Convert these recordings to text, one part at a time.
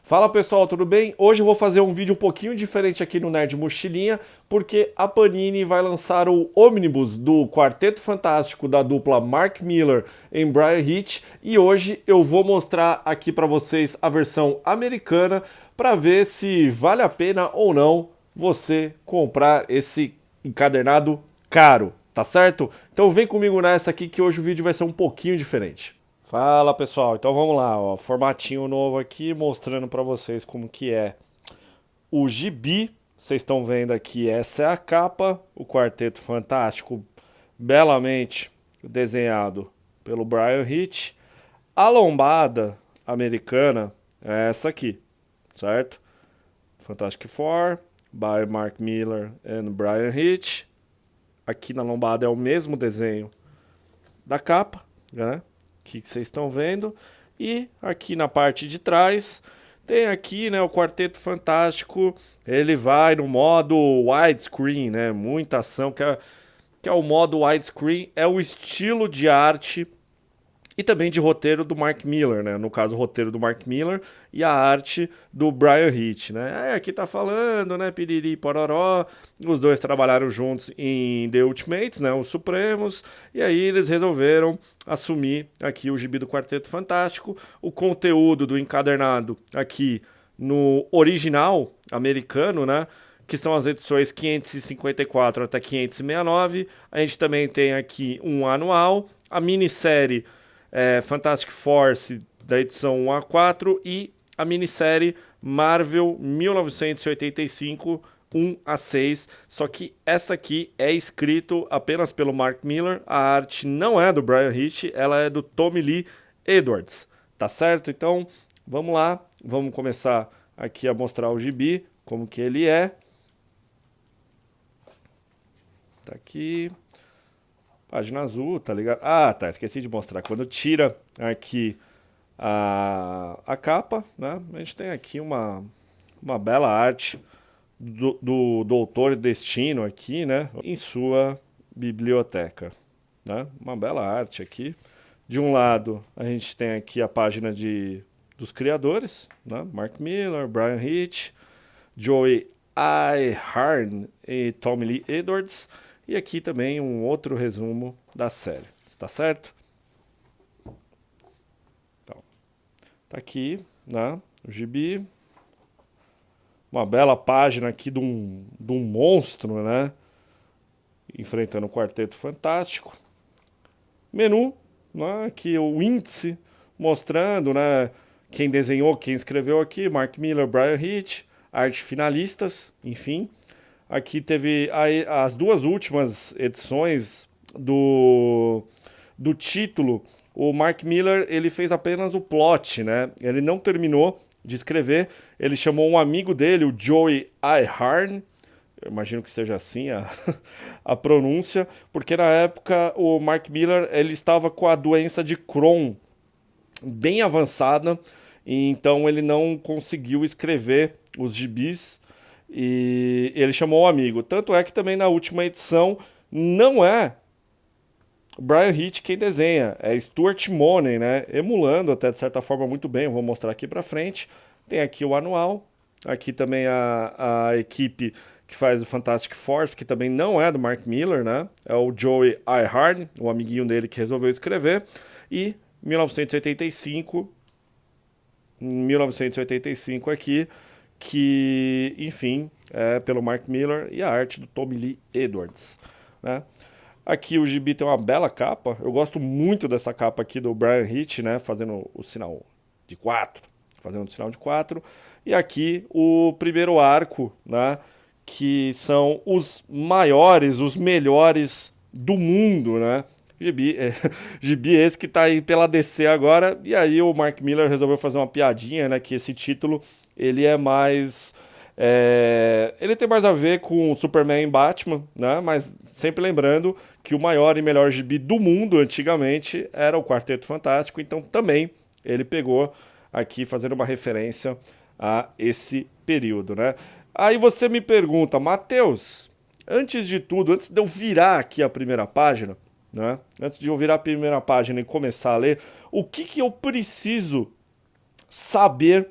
Fala pessoal, tudo bem? Hoje eu vou fazer um vídeo um pouquinho diferente aqui no Nerd Mochilinha, porque a Panini vai lançar o ônibus do Quarteto Fantástico da dupla Mark Millar e Bryan Hitch, e hoje eu vou mostrar aqui para vocês a versão americana para ver se vale a pena ou não você comprar esse encadernado caro, tá certo? Então vem comigo nessa aqui que hoje o vídeo vai ser um pouquinho diferente. Fala pessoal, então vamos lá, ó, formatinho novo aqui mostrando para vocês como que é o gibi. Vocês estão vendo aqui, essa é a capa, o Quarteto Fantástico belamente desenhado pelo Bryan Hitch. A lombada americana é essa aqui, certo? Fantastic Four by Mark Millar and Bryan Hitch. Aqui na lombada é o mesmo desenho da capa, né? Que vocês estão vendo. E aqui na parte de trás tem aqui, né, o Quarteto Fantástico. Ele vai no modo widescreen, né? Muita ação, que é o modo widescreen, é o estilo de arte e também de roteiro do Mark Millar, né? No caso, o roteiro do Mark Millar e a arte do Bryan Hitch, né? Aqui tá falando, né? Piriri pororó. Os dois trabalharam juntos em The Ultimates, né? Os Supremos. E aí eles resolveram assumir aqui o gibi do Quarteto Fantástico. O conteúdo do encadernado aqui no original americano, né? Que são as edições 554 até 569. A gente também tem aqui um anual. A minissérie Fantastic Force da edição 1 a 4 e a minissérie Marvel 1985 1 a 6, só que essa aqui é escrito apenas pelo Mark Millar, a arte não é do Bryan Hitch, ela é do Tommy Lee Edwards, tá certo? Então vamos lá, vamos começar aqui a mostrar o gibi, como que ele é. Tá aqui. Página azul, tá ligado? Ah, tá, esqueci de mostrar. Quando tira aqui a capa, né? A gente tem aqui uma bela arte do Doutor Destino aqui, né? Em sua biblioteca, né? Uma bela arte aqui. De um lado, a gente tem aqui a página dos criadores, né? Mark Millar, Bryan Hitch, Joey Ahern e Tommy Lee Edwards. E aqui também um outro resumo da série, está certo? Então, tá aqui, né, o gibi. Uma bela página aqui de um monstro, né? Enfrentando o Quarteto Fantástico. Menu, né, aqui o índice mostrando, né, quem desenhou, quem escreveu aqui, Mark Millar, Bryan Hitch, arte finalistas, enfim. Aqui teve as duas últimas edições do título. O Mark Millar, ele fez apenas o plot, né? Ele não terminou de escrever. Ele chamou um amigo dele, o Joey Ahern. Eu imagino que seja assim a pronúncia, porque na época o Mark Millar ele estava com a doença de Crohn bem avançada, e então ele não conseguiu escrever os gibis. E ele chamou um amigo. Tanto é que também na última edição não é o Bryan Hitch quem desenha, é Stuart Monen, né? Emulando até de certa forma muito bem. Eu vou mostrar aqui pra frente. Tem aqui o anual. Aqui também a equipe que faz o Fantastic Force, que também não é do Mark Millar, né? É o Joey Ahern, o amiguinho dele que resolveu escrever. E 1985 aqui, que, enfim, é pelo Mark Millar e a arte do Tommy Lee Edwards, né? Aqui o gibi tem uma bela capa. Eu gosto muito dessa capa aqui do Bryan Hitch, né? Fazendo o sinal de 4. Fazendo o sinal de 4. E aqui o primeiro arco, né? Que são os maiores, os melhores do mundo, né? Gibi esse que tá aí pela DC agora. E aí o Mark Millar resolveu fazer uma piadinha, né? Que esse título ele é mais... ele tem mais a ver com Superman e Batman, né? Mas sempre lembrando que o maior e melhor gibi do mundo antigamente era o Quarteto Fantástico. Então também ele pegou aqui fazendo uma referência a esse período, né? Aí você me pergunta, Matheus, antes de tudo, antes de eu virar aqui a primeira página, né? Antes de eu virar a primeira página e começar a ler, o que eu preciso saber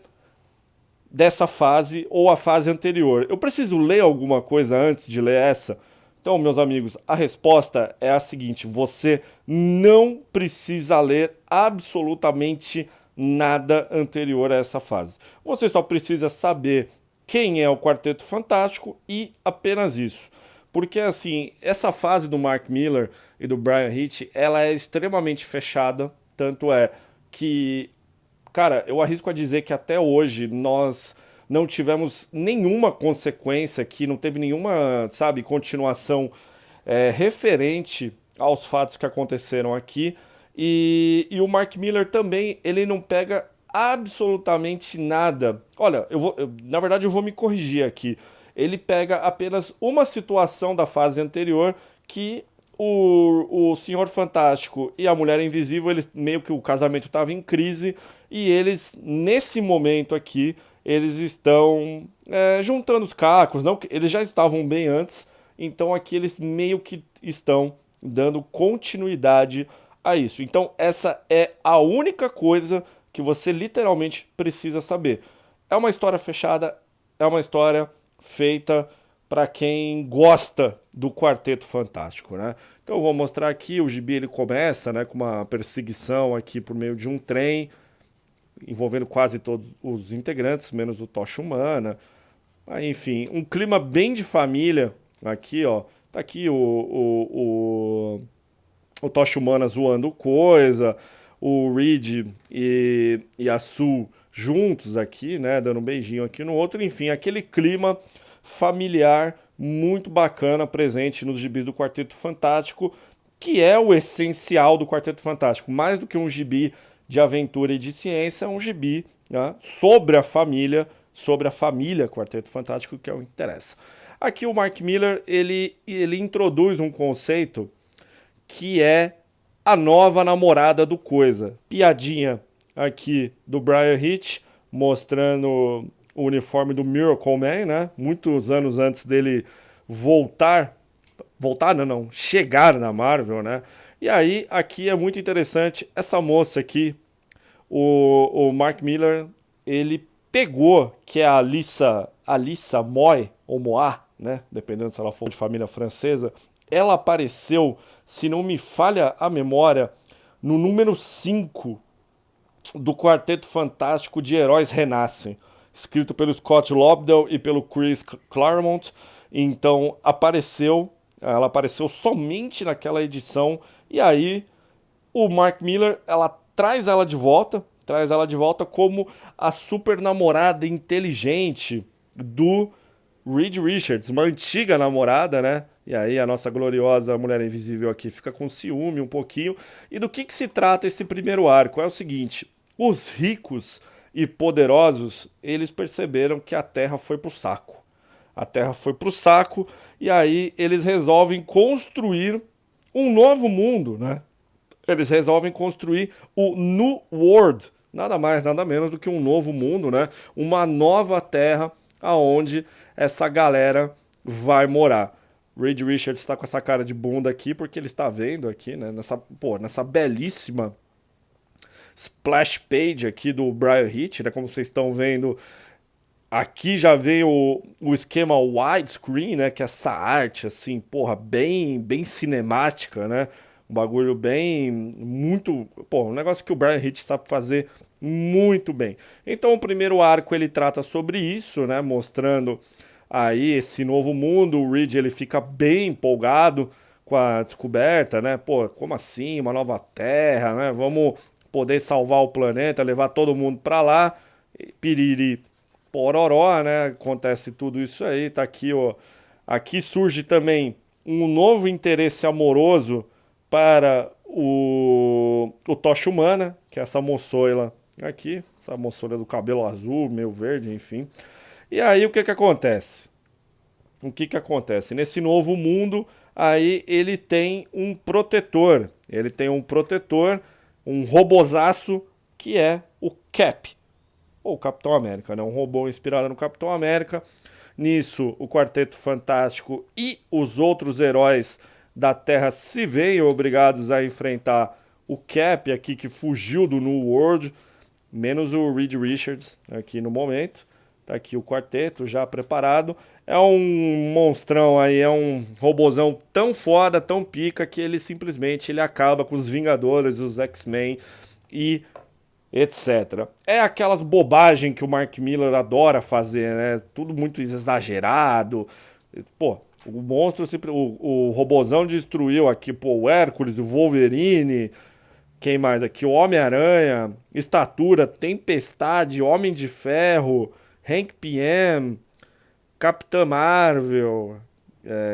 dessa fase ou a fase anterior. Eu preciso ler alguma coisa antes de ler essa? Então, meus amigos, a resposta é a seguinte: você não precisa ler absolutamente nada anterior a essa fase. Você só precisa saber quem é o Quarteto Fantástico e apenas isso. Porque, assim, essa fase do Mark Millar e do Brian Hitch, ela é extremamente fechada, tanto é que, cara, eu arrisco a dizer que até hoje nós não tivemos nenhuma consequência aqui, não teve nenhuma, sabe, continuação referente aos fatos que aconteceram aqui. E o Mark Millar também, ele não pega absolutamente nada. Olha, na verdade eu vou me corrigir aqui. Ele pega apenas uma situação da fase anterior que o Senhor Fantástico e a Mulher Invisível, eles meio que o casamento estava em crise e eles, nesse momento aqui, eles estão juntando os cacos, não, eles já estavam bem antes, então aqui eles meio que estão dando continuidade a isso. Então essa é a única coisa que você literalmente precisa saber. É uma história fechada, é uma história feita para quem gosta do Quarteto Fantástico, né? Então eu vou mostrar aqui, o gibi ele começa, né, com uma perseguição aqui por meio de um trem, envolvendo quase todos os integrantes, menos o Tocha Humana. Aí, enfim, um clima bem de família aqui, ó. Tá aqui o Tocha Humana zoando coisa, o Reed e a Sue juntos aqui, né, dando um beijinho aqui no outro, enfim, aquele clima familiar muito bacana presente nos gibis do Quarteto Fantástico, que é o essencial do Quarteto Fantástico. Mais do que um gibi de aventura e de ciência, é um gibi, né, sobre a família Quarteto Fantástico, que é o que interessa. Aqui o Mark Millar, ele introduz um conceito que é a nova namorada do Coisa. Piadinha aqui do Brian Hitch, mostrando o uniforme do Miracle Man, né? Muitos anos antes dele chegar na Marvel, né? E aí, aqui é muito interessante, essa moça aqui, o Mark Millar, ele pegou, que é a Alissa Moy, ou Moa, né? Dependendo se ela for de família francesa, ela apareceu, se não me falha a memória, no número 5 do Quarteto Fantástico de Heróis Renascem, escrito pelo Scott Lobdell e pelo Chris Claremont. Então ela apareceu somente naquela edição, e aí o Mark Millar, ela traz ela de volta como a super namorada inteligente do Reed Richards, uma antiga namorada, né? E aí a nossa gloriosa Mulher Invisível aqui fica com ciúme um pouquinho. E do que se trata esse primeiro arco? É o seguinte: os ricos e poderosos, eles perceberam que a Terra foi pro saco. A Terra foi pro saco e aí eles resolvem construir um novo mundo, né? Eles resolvem construir o New World, nada mais, nada menos do que um novo mundo, né? Uma nova Terra aonde essa galera vai morar. Reed Richards está com essa cara de bunda aqui porque ele está vendo aqui, né, nessa belíssima splash page aqui do Brian Hitch, né, como vocês estão vendo, aqui já vem o esquema widescreen, né, que é essa arte assim, porra, bem cinemática, né, um bagulho um negócio que o Brian Hitch sabe fazer muito bem. Então o primeiro arco ele trata sobre isso, né, mostrando aí esse novo mundo. O Reed ele fica bem empolgado com a descoberta, né? Pô, como assim? Uma nova terra, né? Vamos poder salvar o planeta, levar todo mundo pra lá. Piriri pororó, né? Acontece tudo isso aí, tá aqui, ó. Aqui surge também um novo interesse amoroso para o Tocha Humana, que é essa moçoila aqui, essa moçoila do cabelo azul, meio verde, enfim. E aí o que acontece? O que acontece? Nesse novo mundo, aí ele tem um protetor. Ele tem um protetor, um robozaço, que é o Cap. Ou o Capitão América, né? Um robô inspirado no Capitão América. Nisso, o Quarteto Fantástico e os outros heróis da Terra se veem obrigados a enfrentar o Cap aqui, que fugiu do New World, menos o Reed Richards aqui no momento. Tá aqui o quarteto já preparado. É um monstrão aí, é um robozão tão foda, tão pica, que ele simplesmente ele acaba com os Vingadores, os X-Men e etc. É aquelas bobagens que o Mark Miller adora fazer, né? Tudo muito exagerado. Pô, o monstro, o robozão destruiu aqui, pô, o Hércules, o Wolverine, quem mais aqui? O Homem-Aranha, Estatura, Tempestade, Homem de Ferro, Hank PM, Capitã Marvel.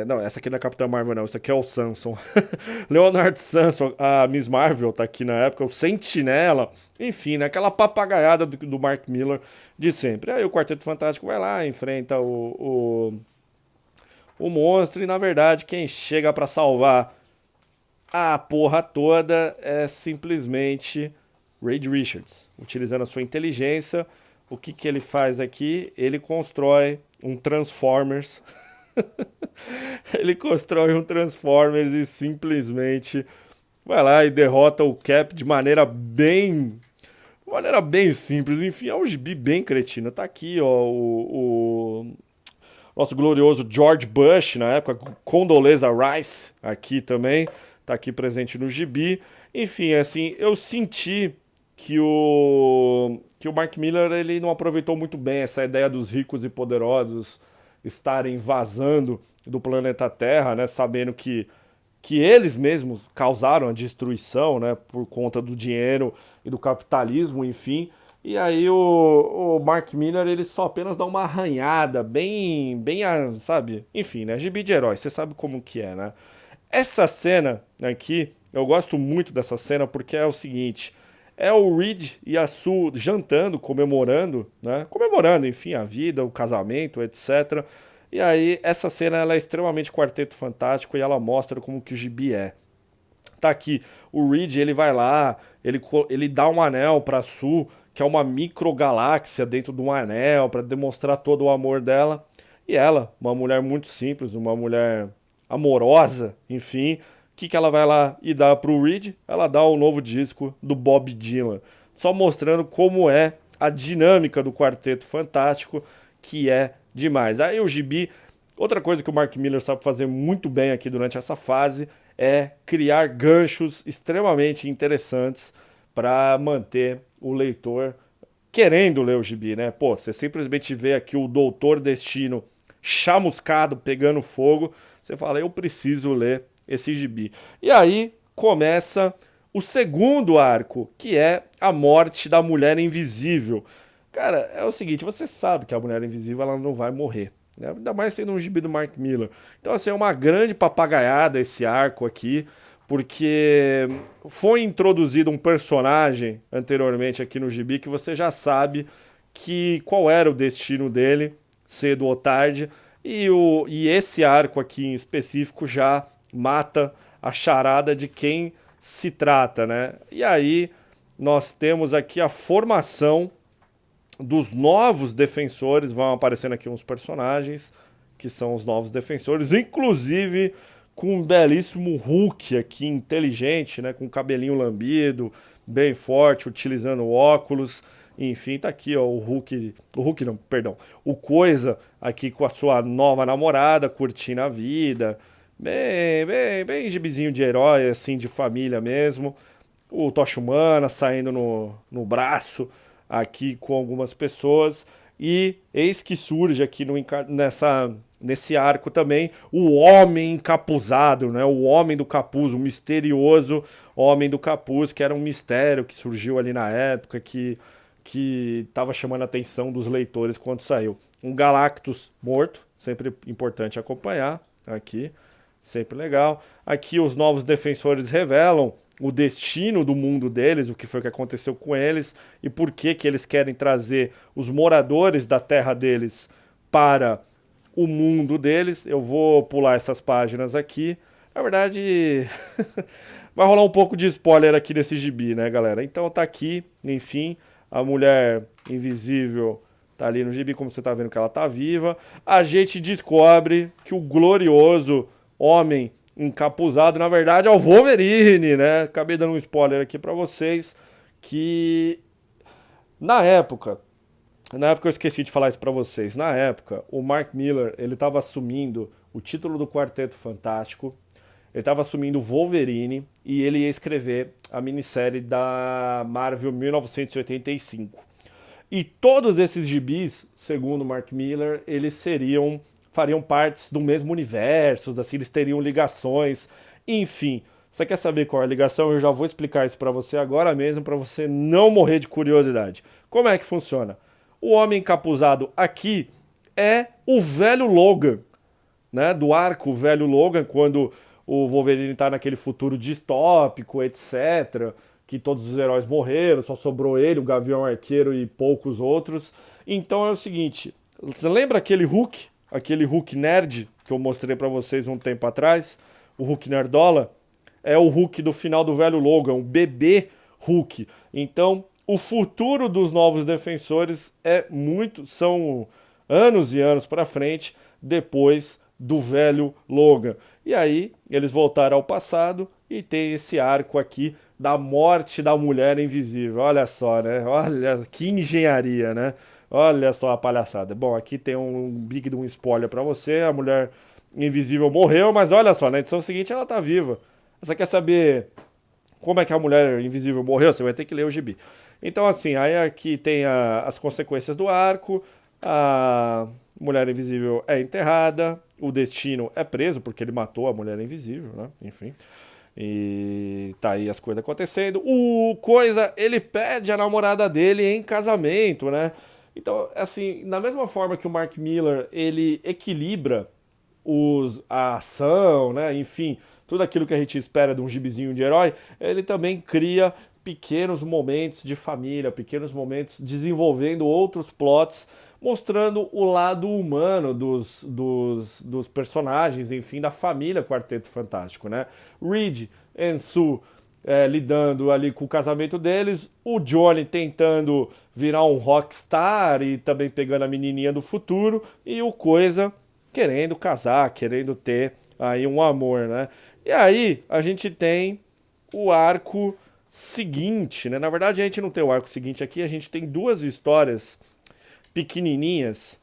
Não, essa aqui não é Capitã Marvel, não. Isso aqui é o Samson. Leonard Samson, a Miss Marvel tá aqui na época, o Sentinela. Enfim, né? Aquela papagaiada do Mark Miller de sempre. Aí o Quarteto Fantástico vai lá, enfrenta o monstro. E na verdade, quem chega pra salvar a porra toda é simplesmente Reed Richards. Utilizando a sua inteligência, o que que ele faz aqui? Ele constrói um Transformers. Ele constrói um Transformers e simplesmente vai lá e derrota o Cap de maneira bem simples. Enfim, é um gibi bem cretino. Tá aqui, ó, o nosso glorioso George Bush, na época, Condoleezza Rice, aqui também, tá aqui presente no gibi. Enfim, assim, eu senti que o Mark Miller ele não aproveitou muito bem essa ideia dos ricos e poderosos estarem vazando do planeta Terra, né, sabendo que eles mesmos causaram a destruição, né, por conta do dinheiro e do capitalismo, enfim. E aí o Mark Miller ele só apenas dá uma arranhada, sabe? Enfim, né, gibi de herói, você sabe como que é, né? Essa cena aqui, eu gosto muito dessa cena porque é o seguinte, é o Reed e a Sue jantando, comemorando, né? Comemorando, enfim, a vida, o casamento, etc. E aí, essa cena ela é extremamente Quarteto Fantástico e ela mostra como que o gibi é. Tá aqui, o Reed, ele vai lá, ele dá um anel pra Sue, que é uma microgaláxia dentro de um anel, pra demonstrar todo o amor dela. E ela, uma mulher muito simples, uma mulher amorosa, enfim, o que ela vai lá e dá pro Reed? Ela dá o novo disco do Bob Dylan, só mostrando como é a dinâmica do Quarteto Fantástico, que é demais. Aí o gibi, outra coisa que o Mark Miller sabe fazer muito bem aqui durante essa fase é criar ganchos extremamente interessantes para manter o leitor querendo ler o gibi, né? Pô, você simplesmente vê aqui o Doutor Destino chamuscado, pegando fogo, você fala, eu preciso ler esse gibi. E aí começa o segundo arco, que é a morte da Mulher Invisível. Cara, é o seguinte, você sabe que a Mulher Invisível ela não vai morrer, né? Ainda mais sendo um gibi do Mark Miller. Então assim, é uma grande papagaiada esse arco aqui, porque foi introduzido um personagem anteriormente aqui no gibi que você já sabe qual era o destino dele, cedo ou tarde, e esse arco aqui em específico já mata a charada de quem se trata, né? E aí nós temos aqui a formação dos novos defensores, vão aparecendo aqui uns personagens que são os novos defensores, inclusive com um belíssimo Hulk aqui, inteligente, né? Com cabelinho lambido, bem forte, utilizando óculos. Enfim, tá aqui, ó, o Hulk não, perdão, o Coisa aqui com a sua nova namorada, curtindo a vida, bem gibizinho de herói, assim, de família mesmo. O Tocha Humana saindo no braço aqui com algumas pessoas. E eis que surge aqui nesse arco também o Homem Encapuzado, né? O Homem do Capuz, o misterioso Homem do Capuz, que era um mistério que surgiu ali na época, que estava chamando a atenção dos leitores quando saiu. Um Galactus morto, sempre importante acompanhar aqui, sempre legal. Aqui os novos defensores revelam o destino do mundo deles, o que foi que aconteceu com eles e por que eles querem trazer os moradores da terra deles para o mundo deles. Eu vou pular essas páginas aqui. Na verdade, vai rolar um pouco de spoiler aqui nesse gibi, né, galera? Então tá aqui, enfim, a Mulher Invisível tá ali no gibi, como você tá vendo que ela tá viva. A gente descobre que o glorioso Homem Encapuzado, na verdade, é o Wolverine, né? Acabei dando um spoiler aqui pra vocês, que na época Na época eu esqueci de falar isso pra vocês. Na época, o Mark Millar, ele tava assumindo o título do Quarteto Fantástico, ele estava assumindo o Wolverine e ele ia escrever a minissérie da Marvel 1985. E todos esses gibis, segundo Mark Millar, eles fariam partes do mesmo universo, assim, eles teriam ligações, enfim. Você quer saber qual é a ligação? Eu já vou explicar isso para você agora mesmo, para você não morrer de curiosidade. Como é que funciona? O homem encapuzado aqui é o velho Logan, né? Do arco velho Logan, quando o Wolverine tá naquele futuro distópico, etc. Que todos os heróis morreram, só sobrou ele, o Gavião Arqueiro e poucos outros. Então é o seguinte, você lembra aquele Hulk nerd que eu mostrei pra vocês um tempo atrás? O Hulk nerdola? É o Hulk do final do velho Logan, o bebê Hulk. Então, o futuro dos novos defensores são anos e anos pra frente, depois do velho Logan. E aí, eles voltaram ao passado e tem esse arco aqui da morte da Mulher Invisível. Olha só, né? Olha que engenharia, né? Olha só a palhaçada. Bom, aqui tem um big de um spoiler pra você. A Mulher Invisível morreu, mas olha só, na edição seguinte ela tá viva. Você quer saber como é que a Mulher Invisível morreu? Você vai ter que ler o gibi. Então, assim, aí aqui tem as consequências do arco. A Mulher Invisível é enterrada. O Destino é preso porque ele matou a Mulher Invisível, né? Enfim. E tá aí as coisas acontecendo. O Coisa, ele pede a namorada dele em casamento, né? Então, assim, da mesma forma que o Mark Millar, ele equilibra a ação, né? Enfim, tudo aquilo que a gente espera de um gibizinho de herói, ele também cria pequenos momentos de família, pequenos momentos desenvolvendo outros plots, mostrando o lado humano dos personagens, enfim, da família Quarteto Fantástico, né? Reed e Sue lidando ali com o casamento deles, o Johnny tentando virar um rockstar e também pegando a menininha do futuro, e o Coisa querendo casar, querendo ter aí um amor, né? E aí a gente tem o arco seguinte, né? Na verdade a gente não tem o arco seguinte aqui, a gente tem duas histórias pequenininhas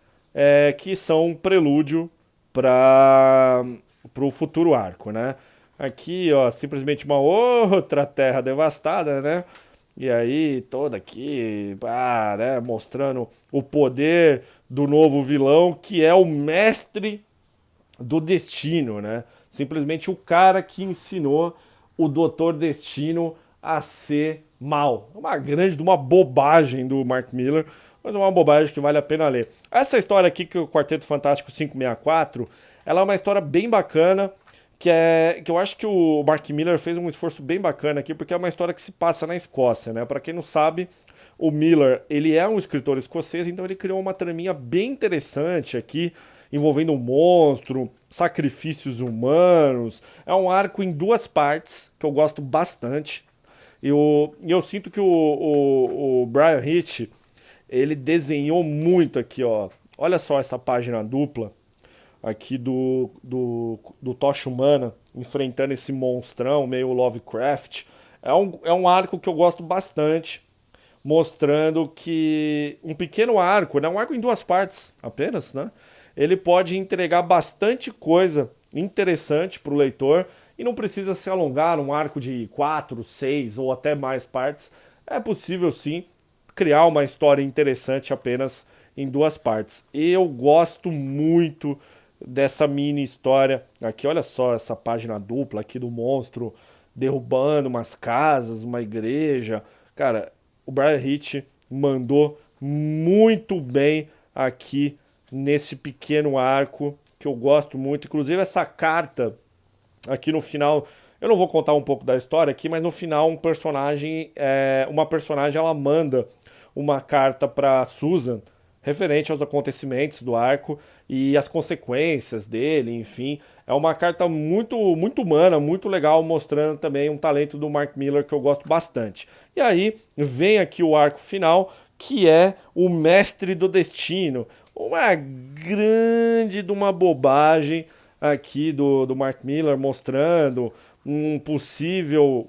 que são um prelúdio para o futuro arco, né? Aqui, ó, simplesmente uma outra terra devastada, né? E aí, toda aqui, né, mostrando o poder do novo vilão, que é o mestre do destino, né? Simplesmente o cara que ensinou o Doutor Destino a ser mal. Uma bobagem do Mark Millar, mas é uma bobagem que vale a pena ler. Essa história aqui, que é o Quarteto Fantástico 564, ela é uma história bem bacana, que eu acho que o Mark Millar fez um esforço bem bacana aqui, porque é uma história que se passa na Escócia, né? Para quem não sabe, o Millar, ele é um escritor escocês, então ele criou uma traminha bem interessante aqui, envolvendo um monstro, sacrifícios humanos. É um arco em duas partes, que eu gosto bastante. E eu sinto que o Brian Hitch, ele desenhou muito aqui, ó. Olha só essa página dupla aqui do Tocha Humana, enfrentando esse monstrão meio Lovecraft. É um arco que eu gosto bastante, mostrando que um pequeno arco, né, um arco em duas partes apenas, né, ele pode entregar bastante coisa interessante para o leitor e não precisa se alongar num arco de 4, 6 ou até mais partes. É possível sim criar uma história interessante apenas em duas partes. Eu gosto muito dessa mini história aqui. Olha só essa página dupla aqui do monstro derrubando umas casas, uma igreja. Cara, o Brian Hitch mandou muito bem aqui nesse pequeno arco que eu gosto muito. Inclusive essa carta aqui no final, eu não vou contar um pouco da história aqui, mas no final uma personagem ela manda uma carta para Susan referente aos acontecimentos do arco e as consequências dele, enfim. É uma carta muito, muito humana, muito legal, mostrando também um talento do Mark Millar que eu gosto bastante. E aí vem aqui o arco final, que é o Mestre do Destino. Uma grande de uma bobagem aqui do Mark Millar, mostrando um possível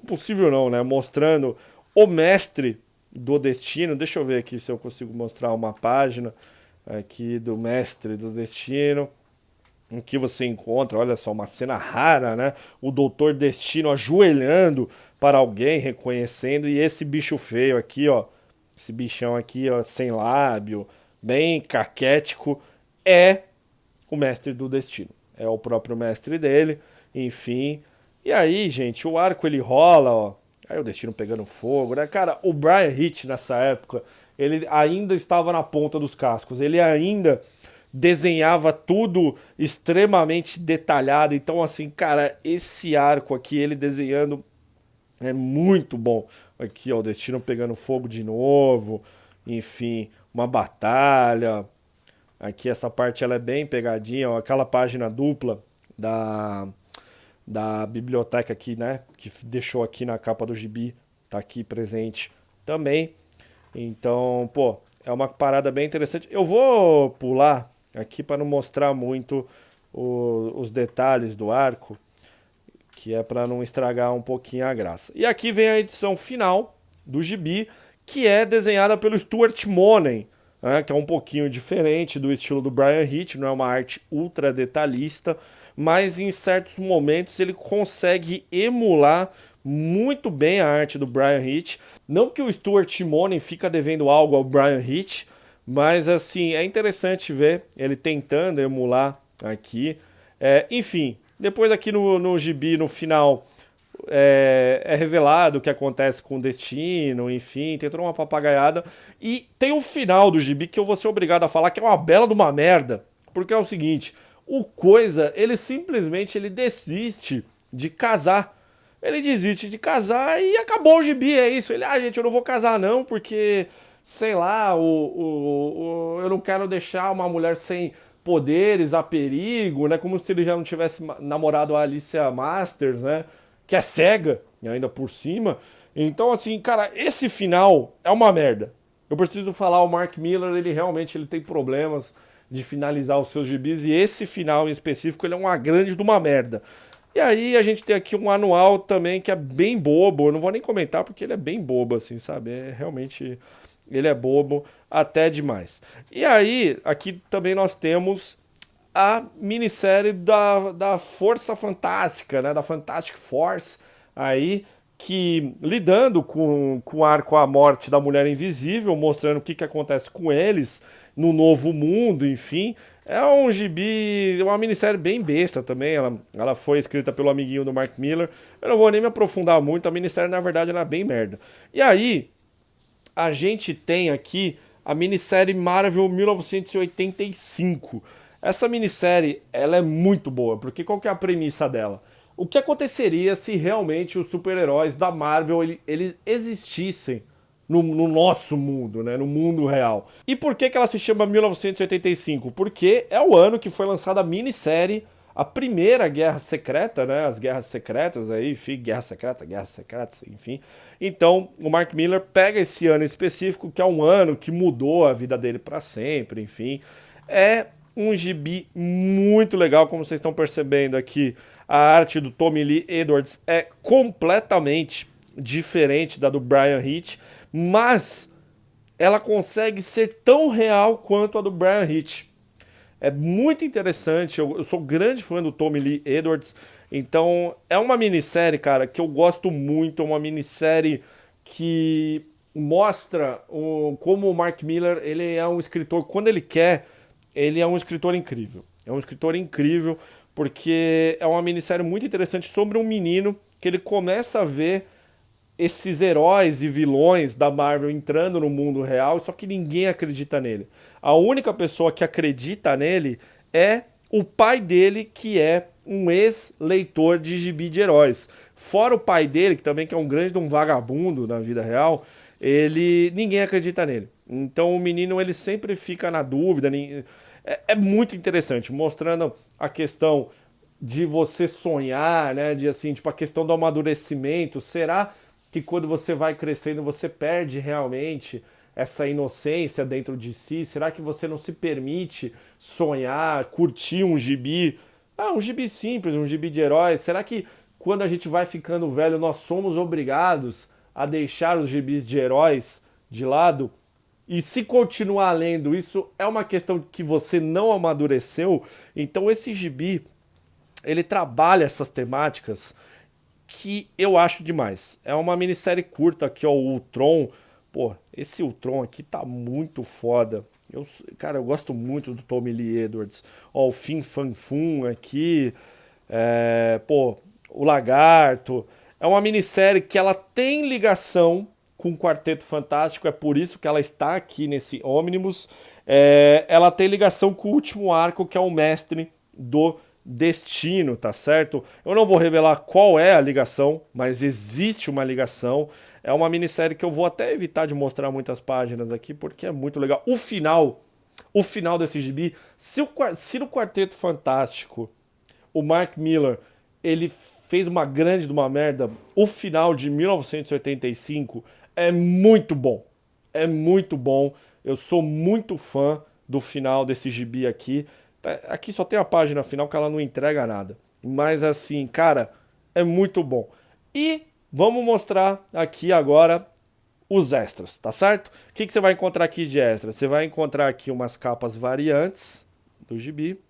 não, né? Mostrando o mestre do Destino. Deixa eu ver aqui se eu consigo mostrar uma página aqui do Mestre do Destino, em que você encontra, olha só, uma cena rara, né? O Doutor Destino ajoelhando para alguém, reconhecendo, e esse bicho feio aqui, ó, esse bichão aqui, ó, sem lábio, bem caquético, é o Mestre do Destino. É o próprio mestre dele, enfim. E aí, gente, o arco ele rola, ó. Aí o Destino pegando fogo, né? Cara, o Brian Hitch nessa época, ele ainda estava na ponta dos cascos. Ele ainda desenhava tudo extremamente detalhado. Então, assim, cara, esse arco aqui, ele desenhando é muito bom. Aqui, ó, o Destino pegando fogo de novo. Enfim, uma batalha. Aqui essa parte ela é bem pegadinha, ó, aquela página dupla da, da biblioteca aqui, né? Que deixou aqui na capa do gibi. Tá aqui presente também. Então, pô, é uma parada bem interessante. Eu vou pular aqui para não mostrar muito os detalhes do arco, que é para não estragar um pouquinho a graça. E aqui vem a edição final do gibi, que é desenhada pelo Stuart Monen, né, que é um pouquinho diferente do estilo do Brian Hitch, não é uma arte ultra detalhista, mas em certos momentos ele consegue emular muito bem a arte do Brian Hitch. Não que o Stuart Monen fica devendo algo ao Brian Hitch, mas assim, é interessante ver ele tentando emular aqui. Enfim, depois aqui no gibi, no final, é revelado o que acontece com o Destino, enfim, tem toda uma papagaiada. E tem o final do gibi que eu vou ser obrigado a falar que é uma bela de uma merda, porque é o seguinte, o Coisa, ele simplesmente ele desiste de casar. Ele desiste de casar e acabou o gibi, é isso. Ele, gente, eu não vou casar não, porque, sei lá, eu não quero deixar uma mulher sem poderes a perigo, né? Como se ele já não tivesse namorado a Alicia Masters, né? Que é cega, e ainda por cima. Então, assim, cara, esse final é uma merda. Eu preciso falar, o Mark Millar, ele realmente ele tem problemas de finalizar os seus gibis, e esse final em específico, ele é uma grande de uma merda. E aí a gente tem aqui um anual também que é bem bobo, eu não vou nem comentar porque ele é bem bobo, assim, sabe? Realmente, ele é bobo até demais. E aí, aqui também nós temos a minissérie da Força Fantástica, né? Da Fantastic Force, aí, que lidando com o arco A Morte da Mulher Invisível, mostrando o que acontece com eles no novo mundo, enfim. É um gibi, uma minissérie bem besta também, ela foi escrita pelo amiguinho do Mark Millar. Eu não vou nem me aprofundar muito, a minissérie na verdade ela é bem merda. E aí, a gente tem aqui a minissérie Marvel 1985. Essa minissérie, ela é muito boa, porque qual que é a premissa dela? O que aconteceria se realmente os super-heróis da Marvel eles existissem no nosso mundo, né? No mundo real. E por que ela se chama 1985? Porque é o ano que foi lançada a minissérie, a primeira Guerra Secreta, né? As Guerras Secretas aí, enfim, Guerras Secretas, enfim. Então, o Mark Millar pega esse ano específico, que é um ano que mudou a vida dele para sempre, enfim. É um gibi muito legal, como vocês estão percebendo aqui. A arte do Tommy Lee Edwards é completamente diferente da do Brian Hitch, mas ela consegue ser tão real quanto a do Brian Hitch. É muito interessante, eu sou grande fã do Tommy Lee Edwards, então é uma minissérie, cara, que eu gosto muito, é uma minissérie que mostra como o Mark Millar, ele é um escritor, quando ele quer, ele é um escritor incrível. É um escritor incrível, porque é uma minissérie muito interessante sobre um menino que ele começa a ver esses heróis e vilões da Marvel entrando no mundo real, só que ninguém acredita nele. A única pessoa que acredita nele é o pai dele, que é um ex-leitor de gibi de heróis. Fora o pai dele, que também que é um grande um vagabundo na vida real, ninguém acredita nele. Então o menino ele sempre fica na dúvida. É muito interessante, mostrando a questão de você sonhar, né? De assim, tipo a questão do amadurecimento. Será que quando você vai crescendo você perde realmente essa inocência dentro de si? Será que você não se permite sonhar, curtir um gibi? Um gibi simples, um gibi de heróis. Será que quando a gente vai ficando velho nós somos obrigados a deixar os gibis de heróis de lado. E se continuar lendo, isso é uma questão que você não amadureceu. Então esse gibi, ele trabalha essas temáticas que eu acho demais. É uma minissérie curta aqui, ó, o Ultron. Pô, esse Ultron aqui tá muito foda. Cara, eu gosto muito do Tommy Lee Edwards. Ó, o Fin Fan Fum aqui. Pô, o Lagarto. É uma minissérie que ela tem ligação com o Quarteto Fantástico, é por isso que ela está aqui nesse Omnibus. Ela tem ligação com o último arco, que é o Mestre do Destino, tá certo? Eu não vou revelar qual é a ligação, mas existe uma ligação. É uma minissérie que eu vou até evitar de mostrar muitas páginas aqui, porque é muito legal. O final desse gibi, se no Quarteto Fantástico o Mark Millar ele fez uma grande de uma merda, o final de 1985 é muito bom. É muito bom. Eu sou muito fã do final desse gibi aqui. Aqui só tem a página final que ela não entrega nada. Mas assim, cara, é muito bom. E vamos mostrar aqui agora os extras, tá certo? O que você vai encontrar aqui de extras? Você vai encontrar aqui umas capas variantes do gibi.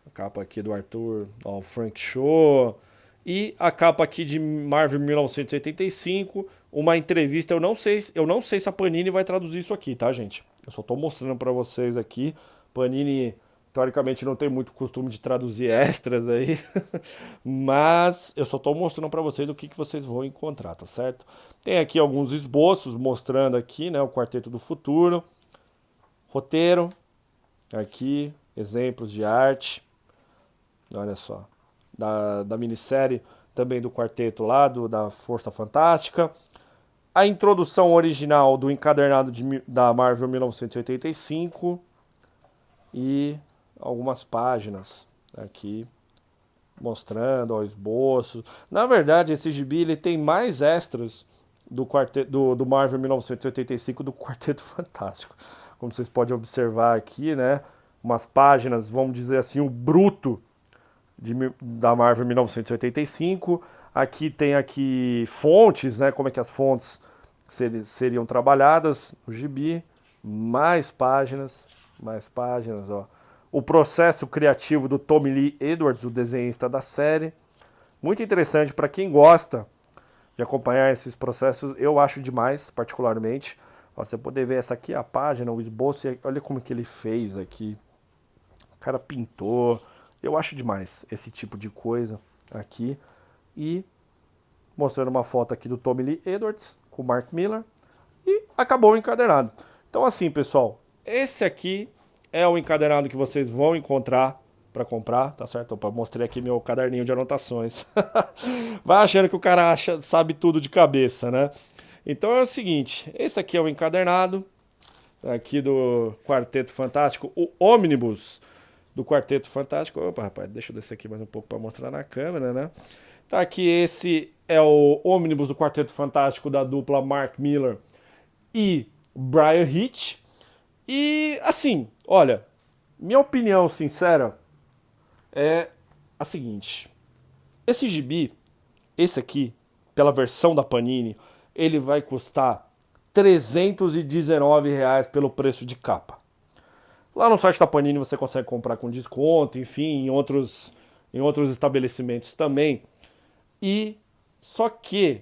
A capa aqui do Arthur, ó, o Frank Show. E a capa aqui de Marvel 1985, uma entrevista. Eu não sei se a Panini vai traduzir isso aqui, tá, gente? Eu só tô mostrando pra vocês aqui. Panini, teoricamente, não tem muito costume de traduzir extras aí. Mas eu só tô mostrando pra vocês o que vocês vão encontrar, tá certo? Tem aqui alguns esboços mostrando aqui, né, o Quarteto do Futuro. Roteiro. Aqui, exemplos de arte. Olha só. Da minissérie, também do quarteto lá, da Força Fantástica. A introdução original do encadernado da Marvel 1985. E algumas páginas aqui mostrando o esboço. Na verdade, esse gibi ele tem mais extras do Marvel 1985 do Quarteto Fantástico. Como vocês podem observar aqui, né? Umas páginas, vamos dizer assim, o bruto da Marvel 1985. Aqui tem aqui fontes, né? Como é que as fontes seriam trabalhadas no gibi. Mais páginas, ó. O processo criativo do Tommy Lee Edwards, o desenhista da série. Muito interessante para quem gosta de acompanhar esses processos. Eu acho demais, particularmente. Ó, você poder ver essa aqui, a página, o esboço. Olha como que ele fez aqui. O cara pintou. Eu acho demais esse tipo de coisa aqui. E mostrando uma foto aqui do Tommy Lee Edwards com o Mark Millar. E acabou o encadernado. Então assim, pessoal, esse aqui é o encadernado que vocês vão encontrar para comprar, tá certo? Eu mostrei aqui meu caderninho de anotações. Vai achando que o cara sabe tudo de cabeça, né? Então é o seguinte, esse aqui é o encadernado aqui do Quarteto Fantástico, o Omnibus do Quarteto Fantástico. Opa, rapaz, deixa eu descer aqui mais um pouco para mostrar na câmera, né? Tá aqui, esse é o Omnibus do Quarteto Fantástico da dupla Mark Millar e Brian Hitch. E assim, olha, minha opinião sincera é a seguinte. Esse gibi, esse aqui, pela versão da Panini, ele vai custar R$319 pelo preço de capa. Lá no site da Panini você consegue comprar com desconto, enfim, em outros estabelecimentos também. E só que,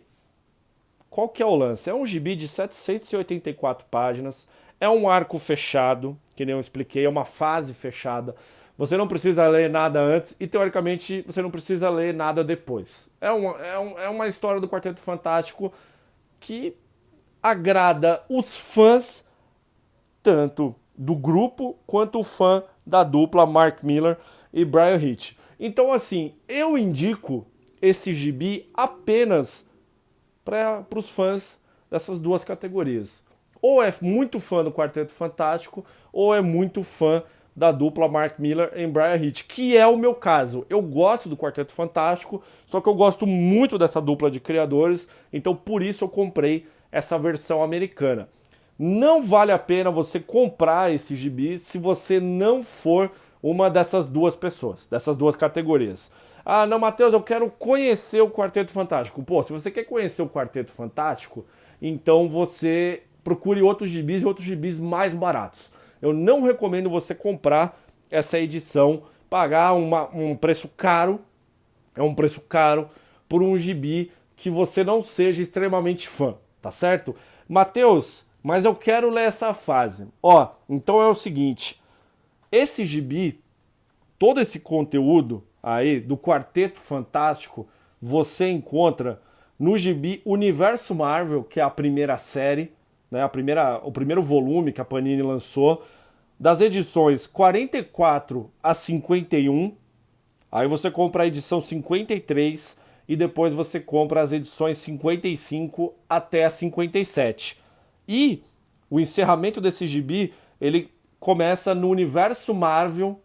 qual que é o lance? É um gibi de 784 páginas, é um arco fechado, que nem eu expliquei, é uma fase fechada. Você não precisa ler nada antes e, teoricamente, você não precisa ler nada depois. É uma história do Quarteto Fantástico que agrada os fãs, tanto do grupo quanto o fã da dupla Mark Millar e Brian Hitch. Então, assim, eu indico esse gibi apenas para os fãs dessas duas categorias. Ou é muito fã do Quarteto Fantástico, ou é muito fã da dupla Mark Millar e Brian Hitch, que é o meu caso. Eu gosto do Quarteto Fantástico, só que eu gosto muito dessa dupla de criadores, então por isso eu comprei essa versão americana. Não vale a pena você comprar esse gibi se você não for uma dessas duas pessoas, dessas duas categorias. Ah, não, Matheus, eu quero conhecer o Quarteto Fantástico. Pô, se você quer conhecer o Quarteto Fantástico, então você procure outros gibis mais baratos. Eu não recomendo você comprar essa edição, pagar um preço caro, é um preço caro, por um gibi que você não seja extremamente fã, tá certo? Matheus, mas eu quero ler essa fase. Ó, então é o seguinte, esse gibi, todo esse conteúdo aí do Quarteto Fantástico, você encontra no gibi Universo Marvel, que é a primeira série, né, o primeiro volume que a Panini lançou, das edições 44 a 51, aí você compra a edição 53 e depois você compra as edições 55 até a 57. E o encerramento desse gibi, ele começa no Universo Marvel,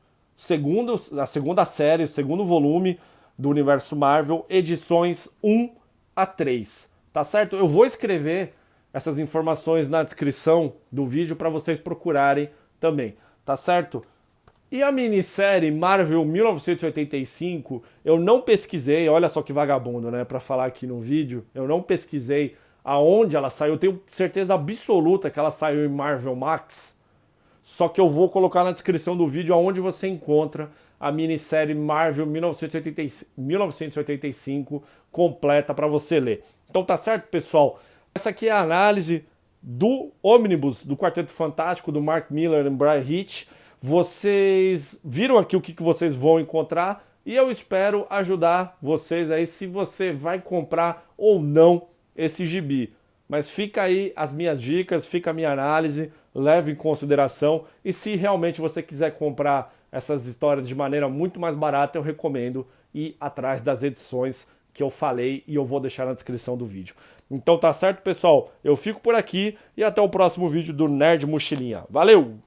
a segunda série, o segundo volume do Universo Marvel, edições 1 a 3. Tá certo? Eu vou escrever essas informações na descrição do vídeo para vocês procurarem também, tá certo? E a minissérie Marvel 1985, eu não pesquisei, olha só que vagabundo, né, para falar aqui no vídeo, eu não pesquisei aonde ela saiu, eu tenho certeza absoluta que ela saiu em Marvel Max, só que eu vou colocar na descrição do vídeo aonde você encontra a minissérie Marvel 1985 completa para você ler. Então tá certo, pessoal? Essa aqui é a análise do Omnibus, do Quarteto Fantástico, do Mark Millar e Brian Hitch. Vocês viram aqui o que vocês vão encontrar e eu espero ajudar vocês aí se você vai comprar ou não esse gibi. Mas fica aí as minhas dicas, fica a minha análise, leve em consideração e se realmente você quiser comprar essas histórias de maneira muito mais barata, eu recomendo ir atrás das edições que eu falei e eu vou deixar na descrição do vídeo. Então tá certo, pessoal? Eu fico por aqui e até o próximo vídeo do Nerd Mochilinha. Valeu!